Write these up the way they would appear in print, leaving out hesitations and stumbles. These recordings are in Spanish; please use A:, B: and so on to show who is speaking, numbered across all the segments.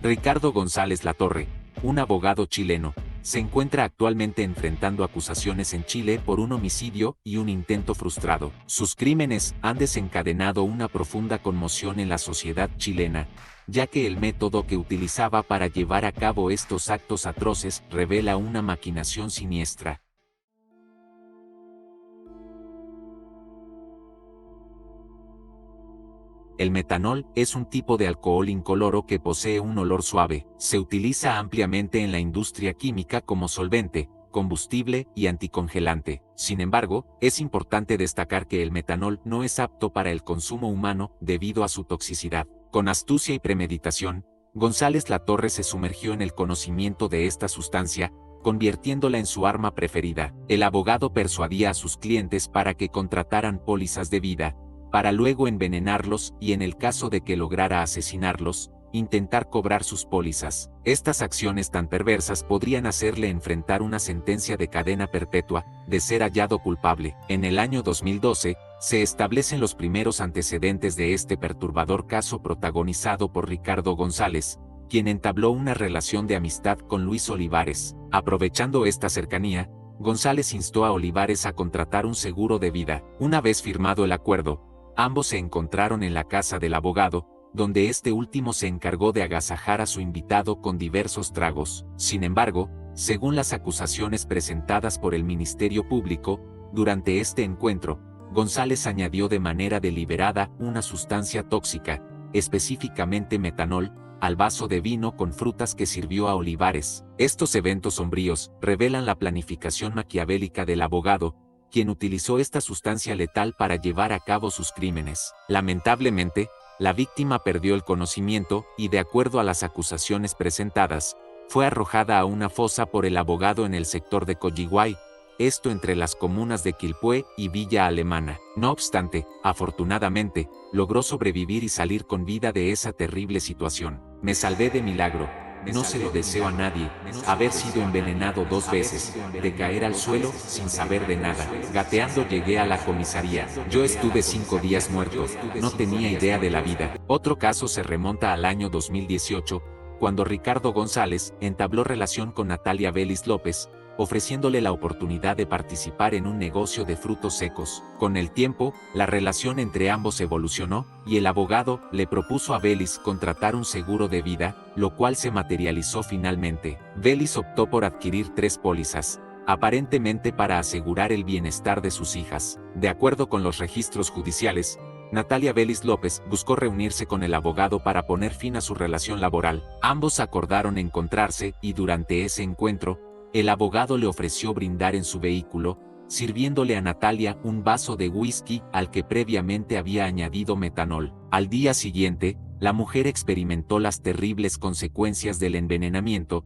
A: Ricardo González Latorre, un abogado chileno, se encuentra actualmente enfrentando acusaciones en Chile por un homicidio y un intento frustrado. Sus crímenes han desencadenado una profunda conmoción en la sociedad chilena, ya que el método que utilizaba para llevar a cabo estos actos atroces revela una maquinación siniestra. El metanol es un tipo de alcohol incoloro que posee un olor suave. Se utiliza ampliamente en la industria química como solvente, combustible y anticongelante. Sin embargo, es importante destacar que el metanol no es apto para el consumo humano debido a su toxicidad. Con astucia y premeditación, González Latorre se sumergió en el conocimiento de esta sustancia, convirtiéndola en su arma preferida. El abogado persuadía a sus clientes para que contrataran pólizas de vida, para luego envenenarlos y en el caso de que lograra asesinarlos, intentar cobrar sus pólizas. Estas acciones tan perversas podrían hacerle enfrentar una sentencia de cadena perpetua, de ser hallado culpable. En el año 2012, se establecen los primeros antecedentes de este perturbador caso protagonizado por Ricardo González, quien entabló una relación de amistad con Luis Olivares. Aprovechando esta cercanía, González instó a Olivares a contratar un seguro de vida. Una vez firmado el acuerdo, ambos se encontraron en la casa del abogado, donde este último se encargó de agasajar a su invitado con diversos tragos. Sin embargo, según las acusaciones presentadas por el Ministerio Público, durante este encuentro, González añadió de manera deliberada una sustancia tóxica, específicamente metanol, al vaso de vino con frutas que sirvió a Olivares. Estos eventos sombríos revelan la planificación maquiavélica del abogado, quien utilizó esta sustancia letal para llevar a cabo sus crímenes. Lamentablemente, la víctima perdió el conocimiento y, de acuerdo a las acusaciones presentadas, fue arrojada a una fosa por el abogado en el sector de Coyihuay, esto entre las comunas de Quilpué y Villa Alemana. No obstante, afortunadamente, logró sobrevivir y salir con vida de esa terrible situación. Me salvé de milagro. No se lo deseo a nadie, haber sido envenenado 2 veces, de caer al suelo sin saber de nada. Gateando llegué a la comisaría. Yo estuve 5 días muerto, no tenía idea de la vida. Otro caso se remonta al año 2018, cuando Ricardo González entabló relación con Natalia Vélez López, ofreciéndole la oportunidad de participar en un negocio de frutos secos. Con el tiempo, la relación entre ambos evolucionó, y el abogado le propuso a Vélez contratar un seguro de vida, lo cual se materializó finalmente. Vélez optó por adquirir 3 pólizas, aparentemente para asegurar el bienestar de sus hijas. De acuerdo con los registros judiciales, Natalia Vélez López buscó reunirse con el abogado para poner fin a su relación laboral. Ambos acordaron encontrarse y durante ese encuentro, el abogado le ofreció brindar en su vehículo, sirviéndole a Natalia un vaso de whisky al que previamente había añadido metanol. Al día siguiente, la mujer experimentó las terribles consecuencias del envenenamiento: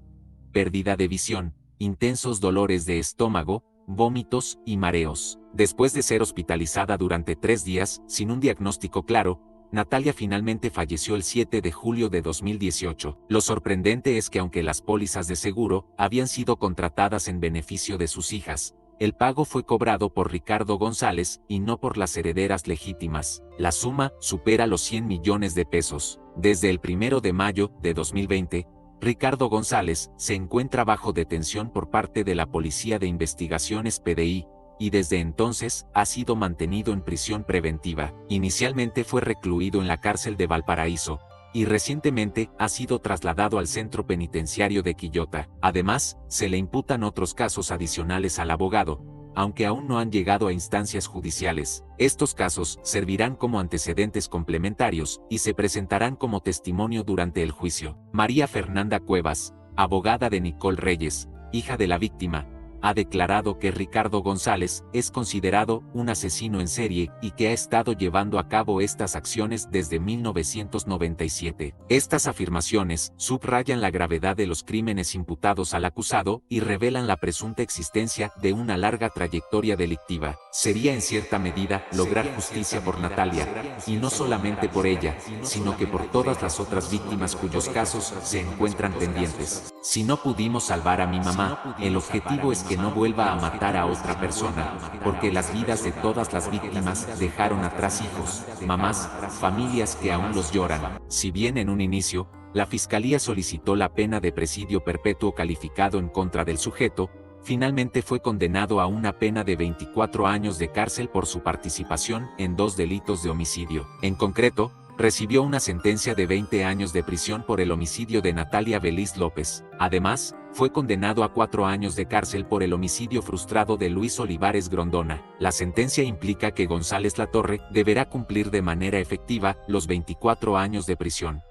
A: pérdida de visión, intensos dolores de estómago, vómitos y mareos. Después de ser hospitalizada durante 3 días, sin un diagnóstico claro, Natalia finalmente falleció el 7 de julio de 2018. Lo sorprendente es que aunque las pólizas de seguro habían sido contratadas en beneficio de sus hijas, el pago fue cobrado por Ricardo González y no por las herederas legítimas. La suma supera los 100 millones de pesos. Desde el 1 de mayo de 2020, Ricardo González se encuentra bajo detención por parte de la Policía de Investigaciones PDI, y desde entonces ha sido mantenido en prisión preventiva. Inicialmente fue recluido en la cárcel de Valparaíso, y recientemente ha sido trasladado al centro penitenciario de Quillota. Además, se le imputan otros casos adicionales al abogado, aunque aún no han llegado a instancias judiciales. Estos casos servirán como antecedentes complementarios y se presentarán como testimonio durante el juicio. María Fernanda Cuevas, abogada de Nicole Reyes, hija de la víctima, ha declarado que Ricardo González es considerado un asesino en serie y que ha estado llevando a cabo estas acciones desde 1997. Estas afirmaciones subrayan la gravedad de los crímenes imputados al acusado y revelan la presunta existencia de una larga trayectoria delictiva. Sería en cierta medida lograr justicia por Natalia, y no solamente por ella, sino que por todas las otras víctimas cuyos casos se encuentran pendientes. Si no pudimos salvar a mi mamá, el objetivo es que no vuelva a matar a otra persona, porque las vidas de todas las víctimas dejaron atrás hijos, mamás, familias que aún los lloran. Si bien en un inicio, la Fiscalía solicitó la pena de presidio perpetuo calificado en contra del sujeto. Finalmente fue condenado a una pena de 24 años de cárcel por su participación en 2 delitos de homicidio. En concreto, recibió una sentencia de 20 años de prisión por el homicidio de Natalia Beliz López. Además, fue condenado a 4 años de cárcel por el homicidio frustrado de Luis Olivares Grondona. La sentencia implica que González Latorre deberá cumplir de manera efectiva los 24 años de prisión.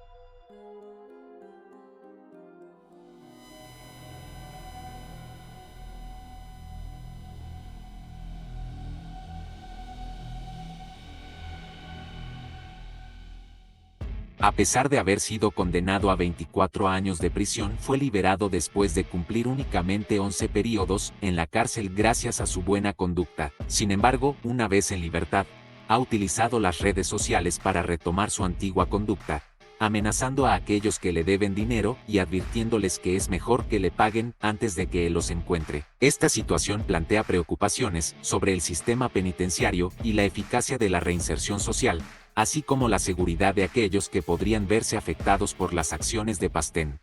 A: A pesar de haber sido condenado a 24 años de prisión, fue liberado después de cumplir únicamente 11 periodos en la cárcel gracias a su buena conducta. Sin embargo, una vez en libertad, ha utilizado las redes sociales para retomar su antigua conducta, amenazando a aquellos que le deben dinero y advirtiéndoles que es mejor que le paguen antes de que él los encuentre. Esta situación plantea preocupaciones sobre el sistema penitenciario y la eficacia de la reinserción social, así como la seguridad de aquellos que podrían verse afectados por las acciones de Pastén.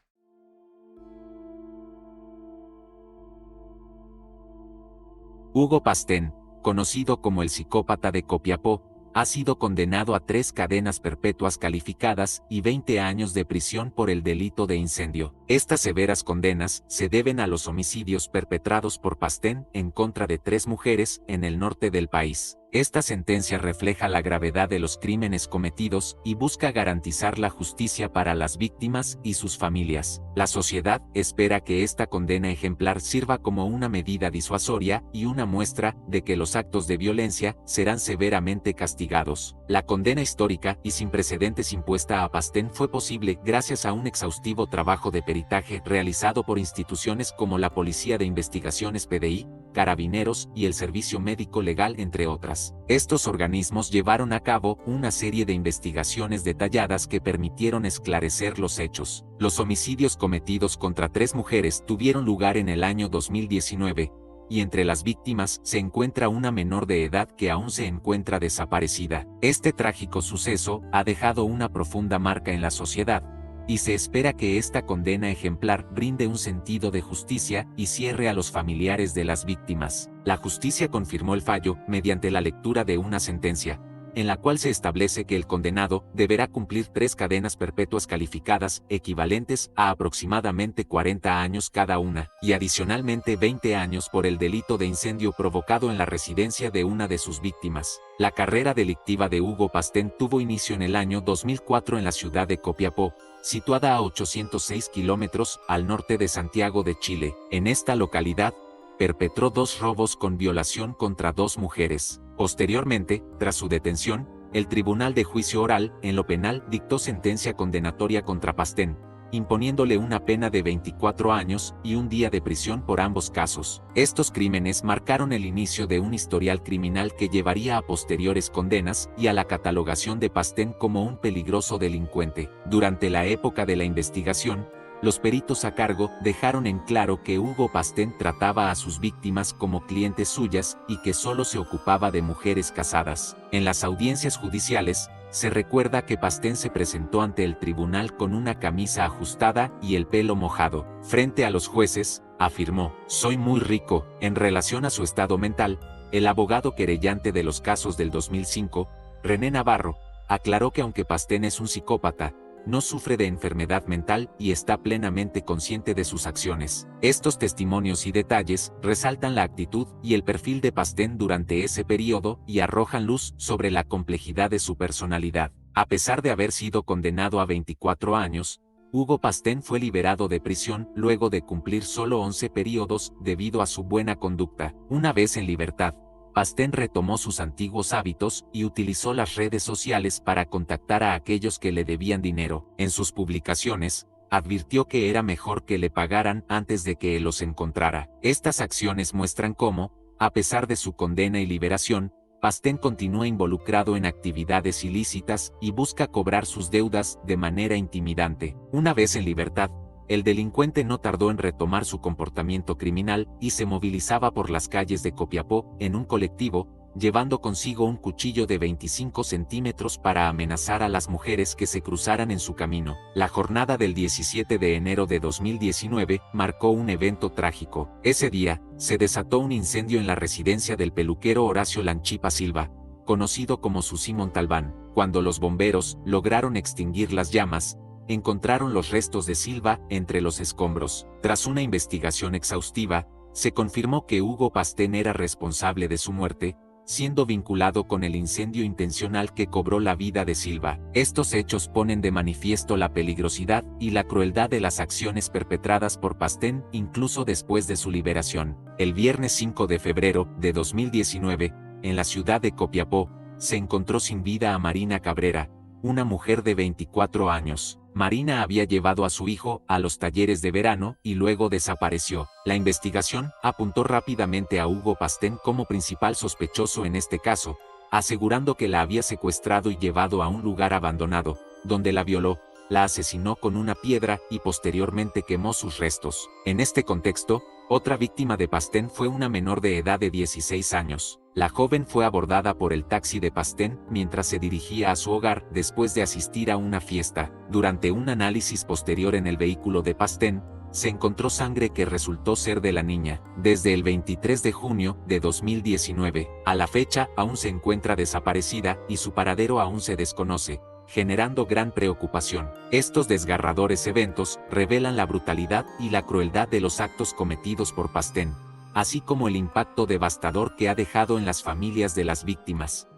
A: Hugo Pastén, conocido como el psicópata de Copiapó, ha sido condenado a 3 cadenas perpetuas calificadas y 20 años de prisión por el delito de incendio. Estas severas condenas se deben a los homicidios perpetrados por Pastén en contra de 3 mujeres en el norte del país. Esta sentencia refleja la gravedad de los crímenes cometidos y busca garantizar la justicia para las víctimas y sus familias. La sociedad espera que esta condena ejemplar sirva como una medida disuasoria y una muestra de que los actos de violencia serán severamente castigados. La condena histórica y sin precedentes impuesta a Pastén fue posible gracias a un exhaustivo trabajo de peritaje realizado por instituciones como la Policía de Investigaciones PDI, Carabineros y el Servicio Médico Legal, entre otras. Estos organismos llevaron a cabo una serie de investigaciones detalladas que permitieron esclarecer los hechos. Los homicidios cometidos contra 3 mujeres tuvieron lugar en el año 2019, y entre las víctimas se encuentra una menor de edad que aún se encuentra desaparecida. Este trágico suceso ha dejado una profunda marca en la sociedad, y se espera que esta condena ejemplar brinde un sentido de justicia y cierre a los familiares de las víctimas. La justicia confirmó el fallo mediante la lectura de una sentencia, en la cual se establece que el condenado deberá cumplir 3 cadenas perpetuas calificadas equivalentes a aproximadamente 40 años cada una, y adicionalmente 20 años por el delito de incendio provocado en la residencia de una de sus víctimas. La carrera delictiva de Hugo Pastén tuvo inicio en el año 2004 en la ciudad de Copiapó, situada a 806 kilómetros al norte de Santiago de Chile. En esta localidad, perpetró 2 robos con violación contra 2 mujeres. Posteriormente, tras su detención, el Tribunal de Juicio Oral, en lo penal, dictó sentencia condenatoria contra Pastén, imponiéndole una pena de 24 años y un día de prisión por ambos casos. Estos crímenes marcaron el inicio de un historial criminal que llevaría a posteriores condenas y a la catalogación de Pastén como un peligroso delincuente. Durante la época de la investigación, los peritos a cargo dejaron en claro que Hugo Pastén trataba a sus víctimas como clientes suyas y que solo se ocupaba de mujeres casadas. En las audiencias judiciales, se recuerda que Pastén se presentó ante el tribunal con una camisa ajustada y el pelo mojado. Frente a los jueces, afirmó: "Soy muy rico". En relación a su estado mental, el abogado querellante de los casos del 2005, René Navarro, aclaró que aunque Pastén es un psicópata, no sufre de enfermedad mental y está plenamente consciente de sus acciones. Estos testimonios y detalles resaltan la actitud y el perfil de Pastén durante ese periodo y arrojan luz sobre la complejidad de su personalidad. A pesar de haber sido condenado a 24 años, Hugo Pastén fue liberado de prisión luego de cumplir solo 11 periodos debido a su buena conducta. Una vez en libertad, Pastén retomó sus antiguos hábitos y utilizó las redes sociales para contactar a aquellos que le debían dinero. En sus publicaciones, advirtió que era mejor que le pagaran antes de que él los encontrara. Estas acciones muestran cómo, a pesar de su condena y liberación, Pastén continúa involucrado en actividades ilícitas y busca cobrar sus deudas de manera intimidante. Una vez en libertad, el delincuente no tardó en retomar su comportamiento criminal y se movilizaba por las calles de Copiapó en un colectivo, llevando consigo un cuchillo de 25 centímetros para amenazar a las mujeres que se cruzaran en su camino. La jornada del 17 de enero de 2019 marcó un evento trágico. Ese día, se desató un incendio en la residencia del peluquero Horacio Lanchipa Silva, conocido como Susi Montalbán. Cuando los bomberos lograron extinguir las llamas, encontraron los restos de Silva entre los escombros. Tras una investigación exhaustiva, se confirmó que Hugo Pastén era responsable de su muerte, siendo vinculado con el incendio intencional que cobró la vida de Silva. Estos hechos ponen de manifiesto la peligrosidad y la crueldad de las acciones perpetradas por Pastén incluso después de su liberación. El viernes 5 de febrero de 2019, en la ciudad de Copiapó, se encontró sin vida a Marina Cabrera, una mujer de 24 años. Marina había llevado a su hijo a los talleres de verano y luego desapareció. La investigación apuntó rápidamente a Hugo Pastén como principal sospechoso en este caso, asegurando que la había secuestrado y llevado a un lugar abandonado, donde la violó, la asesinó con una piedra y posteriormente quemó sus restos. En este contexto, otra víctima de Pastén fue una menor de edad de 16 años. La joven fue abordada por el taxi de Pastén mientras se dirigía a su hogar después de asistir a una fiesta. Durante un análisis posterior en el vehículo de Pastén, se encontró sangre que resultó ser de la niña. Desde el 23 de junio de 2019, a la fecha aún se encuentra desaparecida y su paradero aún se desconoce, generando gran preocupación. Estos desgarradores eventos revelan la brutalidad y la crueldad de los actos cometidos por Pastén, así como el impacto devastador que ha dejado en las familias de las víctimas.